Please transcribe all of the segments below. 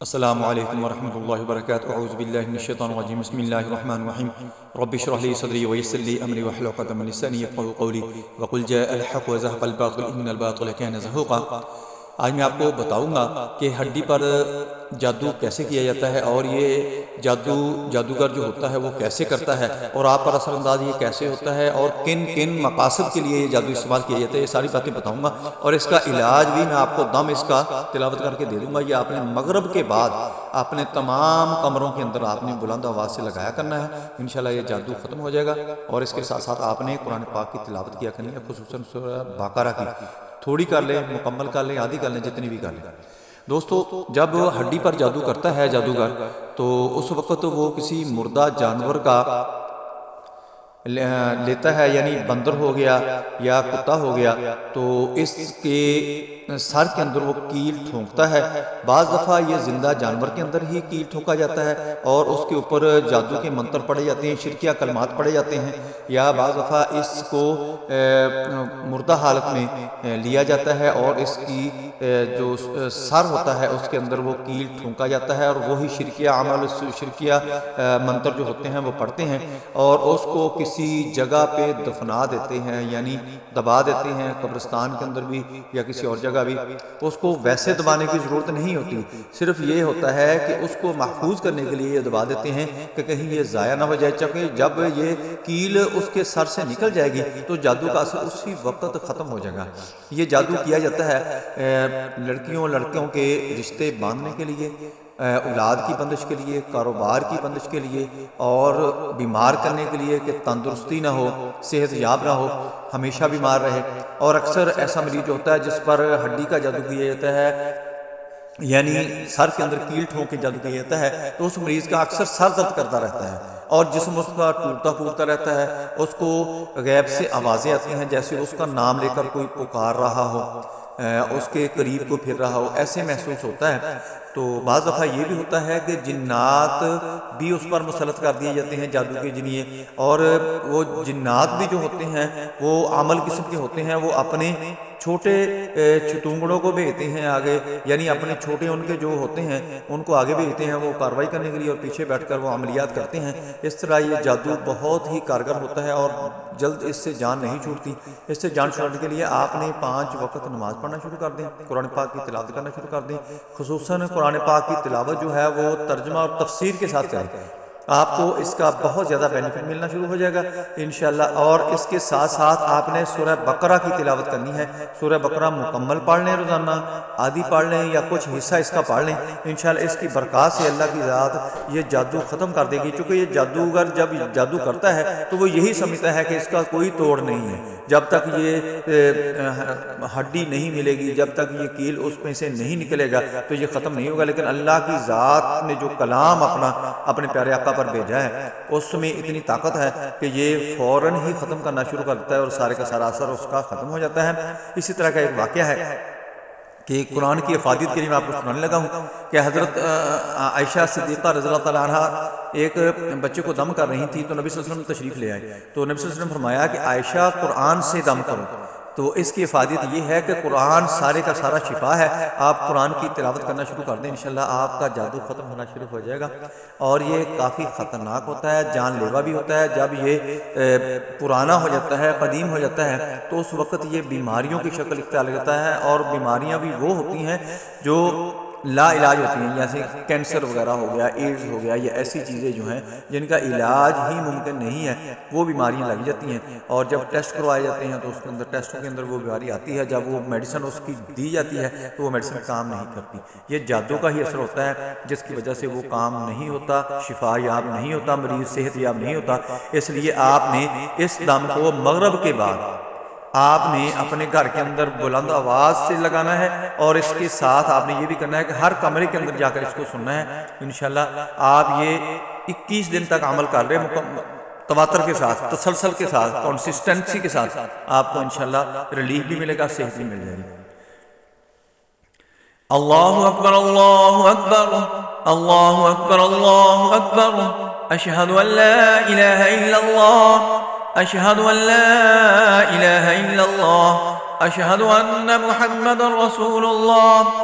السلام علیکم ورحمۃ اللہ وبرکاتہ اعوذ باللہ من الشیطان الرجیم بسم اللہ الرحمن الرحیم رب اشرح لي صدری ويسر لي امری واحلل عقدۃ من لسانی یفقهوا قولی وقل جاء الحق وزهق الباطل ان الباطل كان زهوقا۔ آج میں آپ کو بتاؤں گا کہ ہڈی پر جادو کیسے کیا جاتا ہے اور یہ جادوگر جو ہوتا ہے وہ کیسے کرتا ہے اور آپ پر اثر انداز یہ کیسے ہوتا ہے اور کن کن مقاصد کے لیے یہ جادو استعمال کیا جاتا ہے، یہ ساری باتیں بتاؤں گا اور اس کا علاج بھی میں آپ کو دم اس کا تلاوت کر کے دے دوں گا۔ یہ آپ نے مغرب کے بعد اپنے تمام کمروں کے اندر آپ نے بلند آواز سے لگایا کرنا ہے، انشاءاللہ یہ جادو ختم ہو جائے گا۔ اور اس کے ساتھ ساتھ آپ نے قرآن پاک کی تلاوت کیا کرنی ہے، خصوصاً سورہ بقرہ کی، تھوڑی کر لیں، مکمل کر لیں، آدھی کر لیں، جتنی بھی کر لیں۔ دوستو، جب ہڈی پر جادو کرتا ہے جادوگر تو اس وقت وہ کسی مردہ جانور کا لیتا ہے، یعنی بندر ہو گیا یا کتا ہو گیا، تو اس کے سر کے اندر وہ کیل ٹھونکتا ہے۔ بعض دفعہ یہ زندہ جانور کے اندر ہی کیل ٹھونکا جاتا ہے اور اس کے اوپر جادو کے منتر پڑھے جاتے ہیں، شرکیہ کلمات پڑھے جاتے ہیں، یا بعض دفعہ اس کو مردہ حالت میں لیا جاتا ہے اور اس کی جو سر ہوتا ہے اس کے اندر وہ کیل ٹھونکا جاتا ہے اور وہی شرکیہ عمل، شرکیہ منتر جو ہوتے ہیں وہ پڑھتے ہیں اور اس کو کسی جگہ پہ دفنا دیتے ہیں، یعنی دبا دیتے ہیں، قبرستان کے اندر بھی یا کسی اور جگہ بھی۔ اس کو ویسے دبانے کی ضرورت نہیں ہوتی، صرف یہ ہوتا ہے کہ اس کو محفوظ کرنے کے لیے یہ دبا دیتے ہیں کہ کہیں یہ ضائع نہ ہو جائے، چونکہ جب یہ کیل اس کے سر سے نکل جائے گی تو جادو کا اثر اسی وقت ختم ہو جائے گا۔ یہ جادو کیا جاتا ہے لڑکیوں کے رشتے باندھنے کے لیے، اولاد کی بندش کے لیے، کاروبار کی بندش کے لیے، اور بیمار کرنے کے لیے کہ تندرستی نہ ہو، صحت یاب نہ ہو، ہمیشہ بیمار رہے۔ اور اکثر ایسا مریض جو ہوتا ہے جس پر ہڈی کا جادو کیا جاتا ہے، یعنی سر کے اندر کیل ٹھونک کے جادو کیا جاتا ہے، تو اس مریض کا اکثر سر درد کرتا رہتا ہے اور جسم اس کا ٹوٹتا پھوٹتا رہتا ہے، اس کو غیب سے آوازیں آتی ہیں جیسے اس کا نام لے کر کوئی پکار رہا ہو، اس کے قریب کو پھر رہا ہو، ایسے محسوس ہوتا ہے۔ تو بعض دفعہ یہ بھی ہوتا ہے کہ جنات بھی اس پر مسلط کر دیے جاتے ہیں جادو کے ذریعے، اور وہ جنات بھی جو ہوتے ہیں وہ عمل قسم کے ہوتے ہیں، وہ اپنے چھوٹے چتونگڑوں کو بھیجتے ہیں آگے، یعنی اپنے چھوٹے ان کے جو ہوتے ہیں ان کو آگے بھیجتے ہیں وہ کارروائی کرنے کے لیے، اور پیچھے بیٹھ کر وہ عملیات کرتے ہیں۔ اس طرح یہ جادو بہت ہی کارگر ہوتا ہے اور جلد اس سے جان نہیں چھوٹتی۔ اس سے جان چھوڑنے کے لیے آپ نے 5 وقت نماز پڑھنا شروع کر دیں، قرآن پاک کی تلاوت کرنا شروع کر دیں، خصوصاً قرآن پاک کی تلاوت جو ہے وہ ترجمہ اور تفسیر کے ساتھ کریں، آپ کو اس کا بہت زیادہ بینیفٹ ملنا شروع ہو جائے گا انشاءاللہ۔ اور اس کے ساتھ ساتھ آپ نے سورہ بقرہ کی تلاوت کرنی ہے، سورہ بقرہ مکمل پڑھ لیں، روزانہ آدھی پڑھ لیں یا کچھ حصہ اس کا پڑھ لیں، انشاءاللہ اس کی برکات سے اللہ کی ذات یہ جادو ختم کر دے گی۔ چونکہ یہ جادوگر جب جادو کرتا ہے تو وہ یہی سمجھتا ہے کہ اس کا کوئی توڑ نہیں ہے، جب تک یہ ہڈی نہیں ملے گی، جب تک یہ کیل اس میں سے نہیں نکلے گا تو یہ ختم نہیں ہوگا۔ لیکن اللہ کی ذات نے جو کلام اپنے پیارے آقا پر بھیجا ہے اس میں اتنی طاقت ہے کہ یہ فوراً ہی ختم کرنا شروع کر دیتا ہے اور سارے کا سارا اثر اس کا ختم ہو جاتا ہے۔ اسی طرح کا ایک واقعہ ہے کہ قرآن کی افادیت کے لیے میں آپ کو سنانے لگا ہوں کہ حضرت عائشہ صدیقہ رضی اللہ تعالیٰ عنہ ایک بچے کو دم کر رہی تھی، تو نبی صلی اللہ علیہ وسلم تشریف لے آئے، تو نبی صلی اللہ علیہ وسلم فرمایا کہ عائشہ قرآن سے دم کرو۔ تو اس کی افادیت یہ ہے کہ قرآن سارے کا سارا شفا ہے، آپ قرآن کی تلاوت کرنا شروع کر دیں، انشاءاللہ آپ کا جادو ختم ہونا شروع ہو جائے گا۔ اور یہ کافی خطرناک ہوتا ہے، جان لیوا بھی ہوتا ہے۔ جب یہ پرانا ہو جاتا ہے، قدیم ہو جاتا ہے، تو اس وقت یہ بیماریوں کی شکل اختیار کرتا ہے، اور بیماریاں بھی وہ ہوتی ہیں جو لا علاج ہوتی ہیں، جیسے کینسر وغیرہ ہو گیا، ایڈز ہو گیا، یہ ایسی چیزیں جو ہیں جن کا علاج ہی ممکن نہیں ہے، وہ بیماریاں لگ جاتی ہیں۔ اور جب ٹیسٹ کروائے جاتے ہیں تو اس کے اندر ٹیسٹوں کے اندر وہ بیماری آتی ہے، جب وہ میڈیسن اس کی دی جاتی ہے تو وہ میڈیسن کام نہیں کرتی۔ یہ جادو کا ہی اثر ہوتا ہے جس کی وجہ سے وہ کام نہیں ہوتا، شفا یاب نہیں ہوتا، مریض صحت یاب نہیں ہوتا۔ اس لیے آپ نے اس دم کو مغرب کے بعد آپ نے اپنے گھر کے اندر بلند آواز سے لگانا ہے، اور اس کے ساتھ آپ نے یہ بھی کرنا ہے کہ ہر کمرے کے اندر جا کر اس کو سننا ہے۔ انشاءاللہ آپ یہ 21 دن تک عمل کر رہے، تواتر کے ساتھ، تسلسل کے ساتھ، کنسسٹنسی کے ساتھ، آپ کو انشاءاللہ ریلیف بھی ملے گا، صحت بھی مل جائے گی۔ اللہ اکبر، اللہ اکبر، اللہ اکبر، اللہ اکبر، اشہد ان لا الہ الا اللہ، اشہد ان لا الہ الا اللہ، اشہد ان محمد رسول اللہ،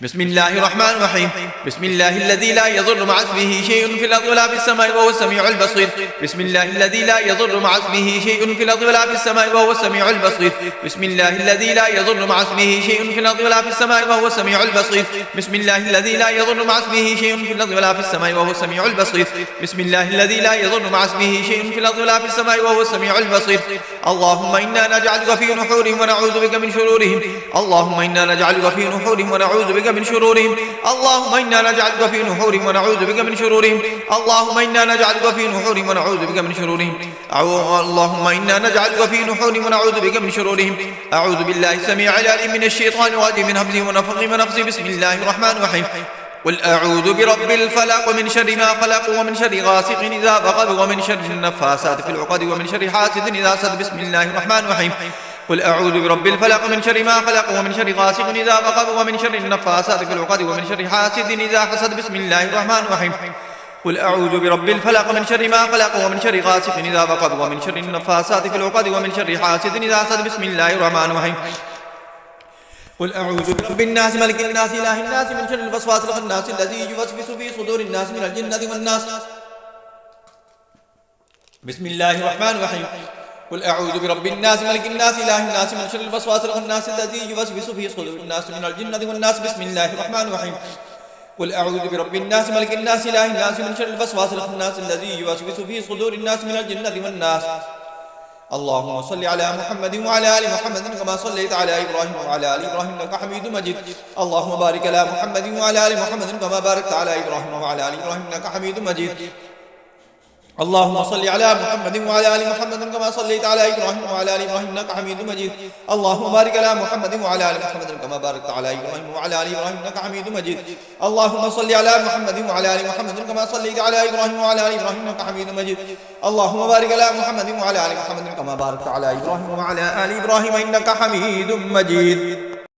بسم الله الرحمن الرحيم بسم الله الذي لا يضر مع اسمه شيء في الأرض ولا في السماء وهو السميع البصير بسم الله الذي لا يضر مع اسمه شيء في الأرض ولا في السماء وهو السميع البصير بسم الله الذي لا يضر مع اسمه شيء في الأرض ولا في السماء وهو السميع البصير بسم الله الذي لا يضر مع اسمه شيء في الأرض ولا في السماء وهو السميع البصير بسم الله الذي لا يضر مع اسمه شيء في الأرض ولا في السماء وهو السميع البصير اللهم إنا نجعلك في نحورهم ونعوذ بك من شرورهم اللهم إنا نجعلك في نحورهم ونعوذ بك من شرورهم اللهم إنا نجعلك في نحورهم ونعوذ بك من شرورهم اللهم إنا نجعلك في نحورهم ونعوذ بك من شرورهم اللهم إنا نجعلك في نحورهم ونعوذ بك من شرورهم أعوذ بالله السميع العليم من الشيطان الرجيم من همزه ونفخه ونفخه بسم الله الرحمن الرحيم قل أعوذ برب الفلق من شر ما خلق ومن شر غاسق إذا وقب ومن شر النفاثات في العقد ومن شر حاسد إذا حسد بسم الله الرحمن الرحيم قل أعوذ برب الفلق من شر ما خلق ومن شر غاسق إذا وقب ومن شر النفاثات في العقد ومن شر حاسد إذا حسد بسم الله الرحمن الرحيم قل أعوذ برب الفلق من شر ما خلق ومن شر غاسق إذا وقب ومن شر النفاثات في العقد ومن شر حاسد إذا حسد بسم الله الرحمن الرحيم قل أعوذ برب الناس ملك الناس إله الناس من شر الوسواس الخناس الذي يوسوس في صدور الناس من الجنة والناس بسم الله الرحمن الرحيم قل أعوذ برب الناس ملك الناس إله الناس من شر الوسواس الخناس الذي يوسوس في صدور الناس من الجنة والناس بسم الله الرحمن الرحيم قل أعوذ برب الناس ملك الناس إله الناس من شر الوسواس الخناس الذي يوسوس في صدور الناس من الجنة والناس اللهم صل على محمد وعلى آل محمد كما صليت على إبراهيم وعلى آل إبراهيم إنك حميد مجيد اللهم بارك على محمد وعلى آل محمد كما باركت على إبراهيم وعلى آل إبراهيم إنك حميد مجيد اللهم صل على محمد وعلى آل محمد كما صليت على إبراهيم وعلى آل إبراهيم إنك حميد مجيد اللهم بارك على محمد وعلى آل محمد كما باركت على إبراهيم وعلى آل إبراهيم إنك حميد مجيد اللهم صل على محمد وعلى آل محمد كما صليت على إبراهيم وعلى آل إبراهيم إنك حميد مجيد اللهم بارك على محمد وعلى آل محمد كما باركت على إبراهيم وعلى آل إبراهيم إنك حميد مجيد